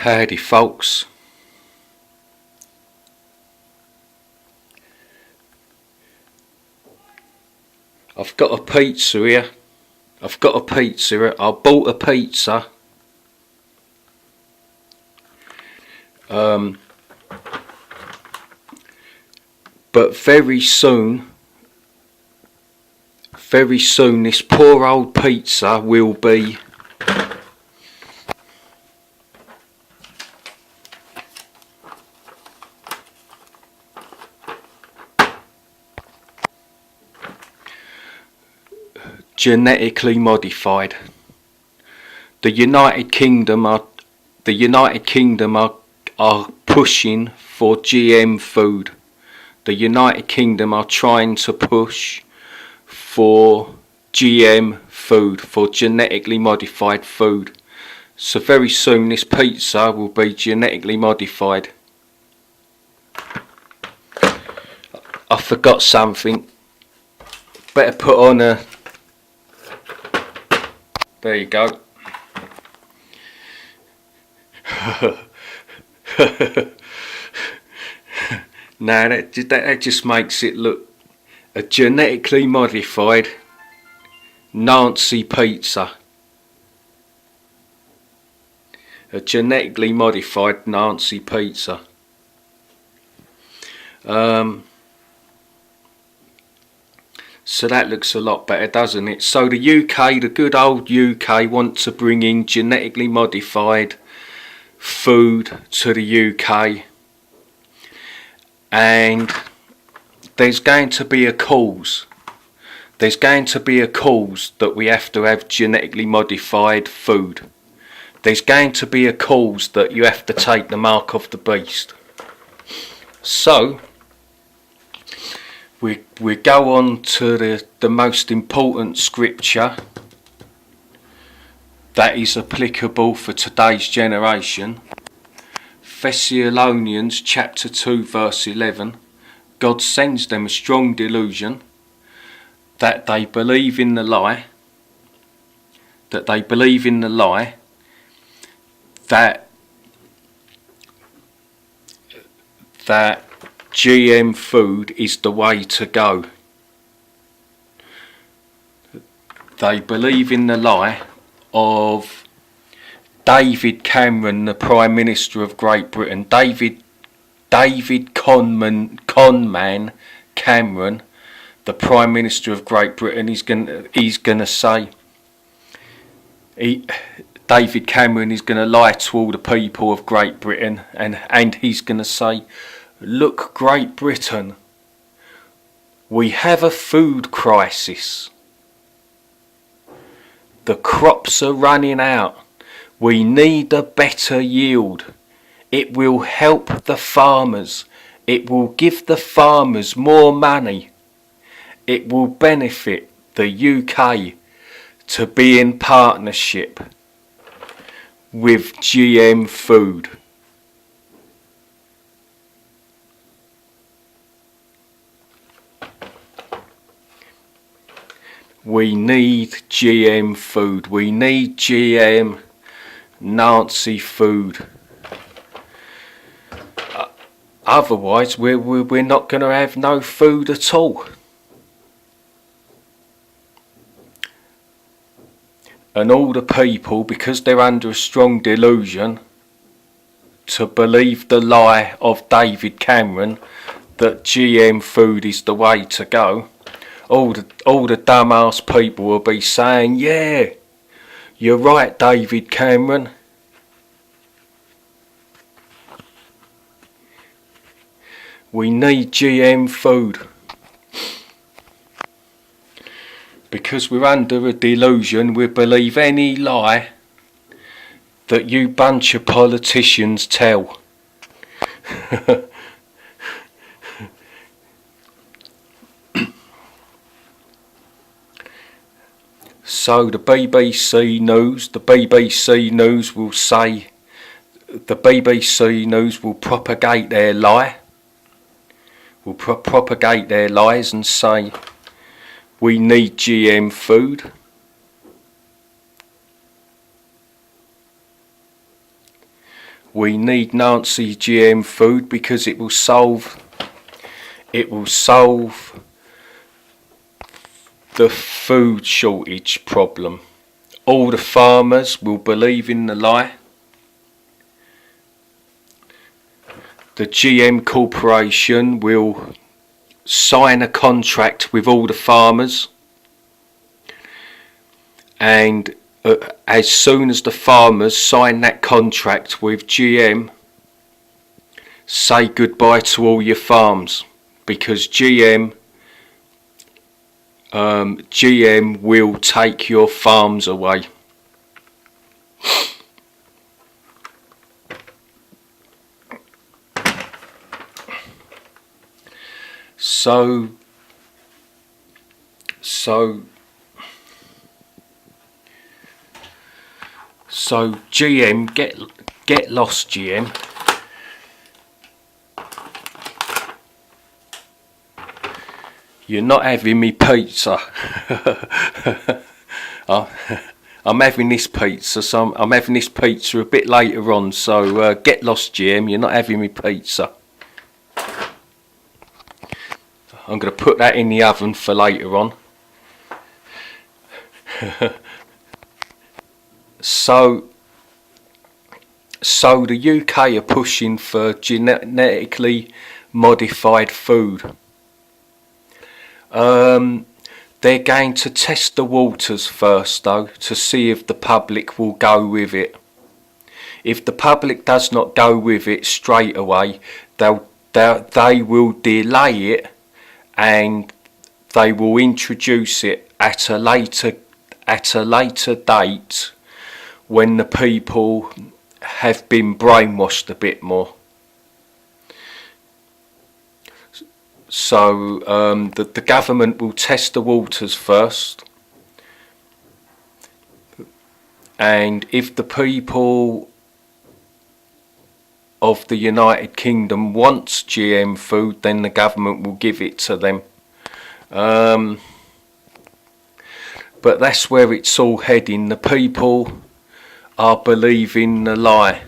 Howdy folks. I've got a pizza here. I bought a pizza. But very soon this poor old pizza will be genetically modified. The United Kingdom are pushing for GM food. The United Kingdom are trying to push for GM food, for genetically modified food. So very soon this pizza will be genetically modified. I forgot something. Better put on a... There you go. Now that just makes it look a genetically modified Nancy pizza. A genetically modified Nancy pizza. So that looks a lot better, doesn't it? So the UK, the good old UK, want to bring in genetically modified food to the UK. And there's going to be a cause. There's going to be a cause that we have to have genetically modified food. There's going to be a cause that you have to take the mark of the beast. So we go on to the most important scripture that is applicable for today's generation. Thessalonians chapter 2 verse 11. God sends them a strong delusion that they believe in the lie, that GM food is the way to go. They believe in the lie of David Cameron, the Prime Minister of Great Britain. David Conman Cameron, the Prime Minister of Great Britain, he's gonna say, David Cameron is gonna lie to all the people of Great Britain, and he's gonna say, look, Great Britain, we have a food crisis. The crops are running out. We need a better yield. It will help the farmers. It will give the farmers more money. It will benefit the UK to be in partnership with GM food. We need GM food. We need GM Nazi food. Otherwise, we're not going to have no food at all. And all the people, because they're under a strong delusion to believe the lie of David Cameron that GM food is the way to go, all the dumbass people will be saying, yeah, you're right, David Cameron. We need GM food. Because we're under a delusion, we believe any lie that you bunch of politicians tell. So the BBC News will say, the BBC News will propagate their lie, propagate their lies and say, we need GM food. We need Nancy GM food because it will solve the food shortage problem. All the farmers will believe in the lie. The GM Corporation will sign a contract with all the farmers, and as soon as the farmers sign that contract with GM, say goodbye to all your farms, because GM will take your farms away. So GM, get lost, GM. You're not having me pizza. I'm having this pizza, so I'm having this pizza a bit later on. So get lost, GM. You're not having me pizza. I'm going to put that in the oven for later on. So the UK are pushing for genetically modified food. They're going to test the waters first, though, to see if the public will go with it. If the public does not go with it straight away, they will delay it, and they will introduce it at a later date, when the people have been brainwashed a bit more. So the government will test the waters first, and if the people of the United Kingdom wants GM food, then the government will give it to them. But that's where it's all heading. The people are believing the lie.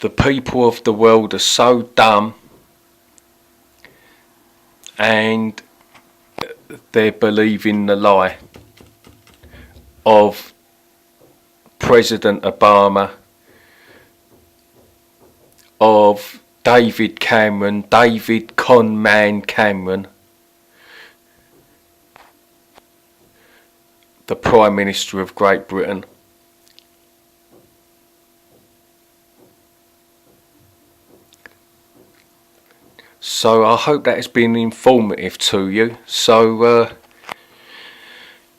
The people of the world are so dumb, and they're believing the lie of President Obama, of David Conman Cameron, the Prime Minister of Great Britain. So I hope that has been informative to you. So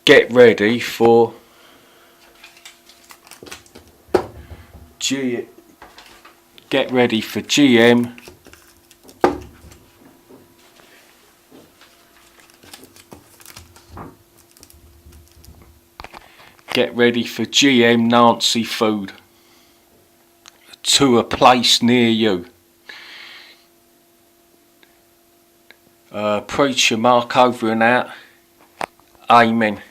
get ready for GM. Get ready for GM Nancy food to a place near you. Preacher Mark over and out. Amen.